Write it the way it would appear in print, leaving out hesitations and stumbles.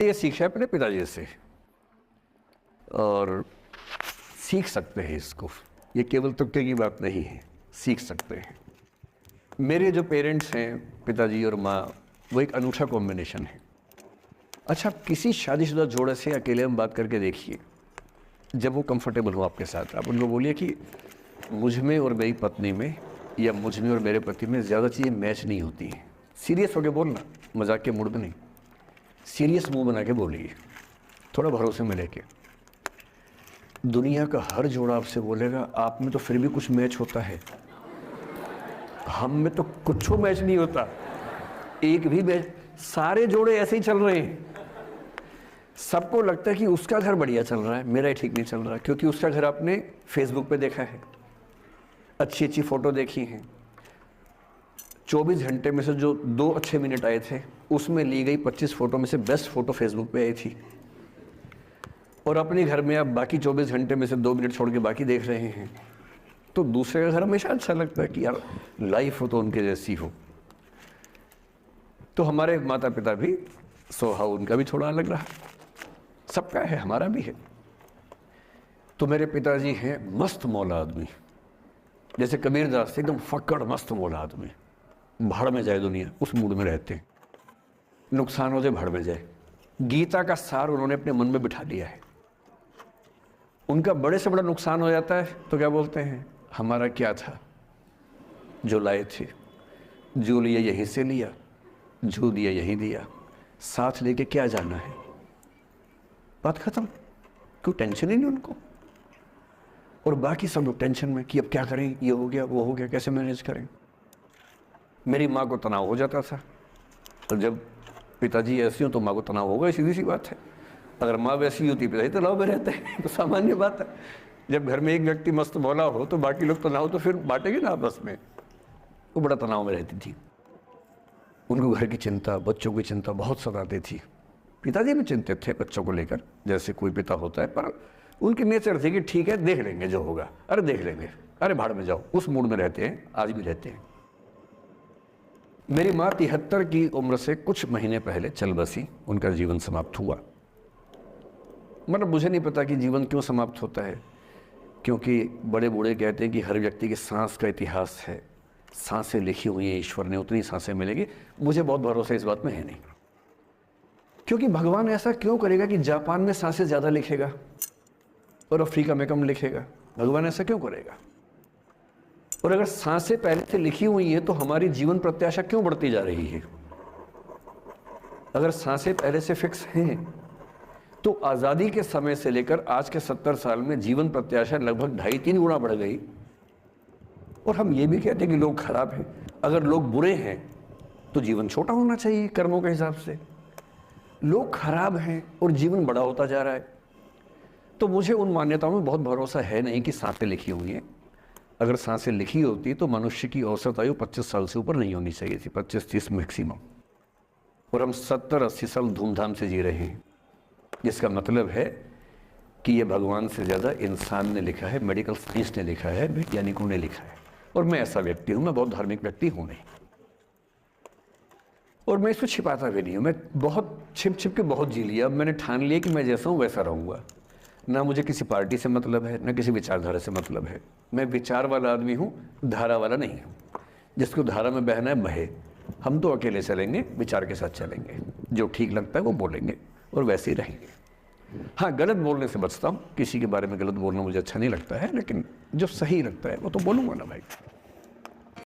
ये सीखा है अपने पिताजी से और सीख सकते हैं इसको, ये केवल तुक्के की बात नहीं है, सीख सकते हैं। मेरे जो पेरेंट्स हैं, पिताजी और माँ, वो एक अनूठा कॉम्बिनेशन है। अच्छा, किसी शादीशुदा जोड़े से अकेले हम बात करके देखिए, जब वो कंफर्टेबल हो आपके साथ, आप उनको बोलिए कि मुझ में और मेरी पत्नी में या मुझ में और मेरे पति में ज़्यादा चीज़ें मैच नहीं होती हैं। सीरियस होकर बोलना, मजाक के मूड में नहीं, सीरियस मुंह बना के बोलिए, थोड़ा भरोसे में लेके। दुनिया का हर जोड़ा आपसे बोलेगा आप में तो फिर भी कुछ मैच होता है, हम में तो कुछ मैच नहीं होता, एक भी मैच। सारे जोड़े ऐसे ही चल रहे हैं, सबको लगता है कि उसका घर बढ़िया चल रहा है, मेरा ही ठीक नहीं चल रहा, क्योंकि उसका घर आपने फेसबुक पे देखा है, अच्छी अच्छी फ़ोटो देखी हैं। 24 घंटे में से जो 2 अच्छे मिनट आए थे, उसमें ली गई 25 फ़ोटो में से बेस्ट फ़ोटो फेसबुक पे आई थी। और अपने घर में आप बाकी 24 घंटे में से 2 मिनट छोड़ के बाकी देख रहे हैं। तो दूसरे का घर हमेशा अच्छा लगता है कि यार लाइफ हो तो उनके जैसी हो। तो हमारे माता पिता भी स्वभाव उनका भी थोड़ा अलग रहा, सबका है, हमारा भी है। तो मेरे पिताजी हैं मस्त मौला आदमी, जैसे कबीरदास एकदम फक्कड़ मस्त मौला आदमी, भाड़ में जाए दुनिया उस मूड में रहते हैं, नुकसान हो जाए भाड़ में जाए। गीता का सार उन्होंने अपने मन में बिठा लिया है। उनका बड़े से बड़ा नुकसान हो जाता है तो क्या बोलते हैं, हमारा क्या था, जो लाए थे, जो लिया यहीं से लिया, जो दिया यहीं दिया, साथ लेके क्या जाना है, बात खत्म। कोई टेंशन ही नहीं उनको। और बाकी सब लोग टेंशन में कि अब क्या करें, ये हो गया वो हो गया, कैसे मैनेज करें। मेरी माँ को तनाव हो जाता था, और जब पिताजी ऐसे हो तो माँ को तनाव होगा, सीधी सी बात है। अगर माँ वैसी होती पिताजी तनाव में रहते हैं, तो सामान्य बात है। जब घर में एक व्यक्ति मस्त मौला हो तो बाकी लोग तनाव तो फिर बांटेंगे ना आपस में। वो बड़ा तनाव में रहती थी, उनको घर की चिंता, बच्चों की चिंता बहुत सताती थी। पिताजी भी चिंतित थे बच्चों को लेकर, जैसे कोई पिता होता है, पर उनकी नेचर थी कि ठीक है देख लेंगे जो होगा, अरे देख लेंगे, अरे भाड़ में जाओ, उस मूड में रहते हैं, आज भी रहते हैं। मेरी माँ 73 की उम्र से कुछ महीने पहले चल बसी, उनका जीवन समाप्त हुआ। मतलब मुझे नहीं पता कि जीवन क्यों समाप्त होता है, क्योंकि बड़े बूढ़े कहते हैं कि हर व्यक्ति के सांस का इतिहास है, सांसें लिखी हुई हैं ईश्वर ने, उतनी सांसें मिलेगी। मुझे बहुत भरोसा इस बात में है नहीं, क्योंकि भगवान ऐसा क्यों करेगा कि जापान में सांसें ज़्यादा लिखेगा और अफ्रीका में कम लिखेगा, भगवान ऐसा क्यों करेगा। और अगर सांसें पहले से लिखी हुई हैं तो हमारी जीवन प्रत्याशा क्यों बढ़ती जा रही है। अगर सांसें पहले से फिक्स हैं तो आज़ादी के समय से लेकर आज के 70 साल में जीवन प्रत्याशा लगभग 2.5-3 गुना बढ़ गई। और हम ये भी कहते हैं कि लोग खराब हैं। अगर लोग बुरे हैं तो जीवन छोटा होना चाहिए कर्मों के हिसाब से। लोग खराब हैं और जीवन बड़ा होता जा रहा है। तो मुझे उन मान्यताओं में बहुत भरोसा है नहीं कि सांसें लिखी हुई हैं। अगर सांसें लिखी होती तो मनुष्य की औसत आयु 25 साल से ऊपर नहीं होनी चाहिए थी, 25-30 मैक्सिमम। और हम 70-80 साल धूमधाम से जी रहे हैं, जिसका मतलब है कि ये भगवान से ज़्यादा इंसान ने लिखा है, मेडिकल साइंस ने लिखा है, वैज्ञानिकों ने लिखा है। और मैं ऐसा व्यक्ति हूँ, मैं बहुत धार्मिक व्यक्ति हूँ नहीं, और मैं इसको छिपाता भी नहीं हूँ। मैं बहुत छिप छिप के बहुत जी लिया। अब मैंने ठान लिया कि मैं जैसा हूँ वैसा रहूँगा। ना मुझे किसी पार्टी से मतलब है, ना किसी विचारधारा से मतलब है। मैं विचार वाला आदमी हूँ, धारा वाला नहीं हूँ। जिसको धारा में बहना है बहे, हम तो अकेले चलेंगे, विचार के साथ चलेंगे। जो ठीक लगता है वो बोलेंगे और वैसे ही रहेंगे। हाँ, गलत बोलने से बचता हूँ, किसी के बारे में गलत बोलना मुझे अच्छा नहीं लगता है, लेकिन जो सही लगता है वो तो बोलूँगा ना भाई।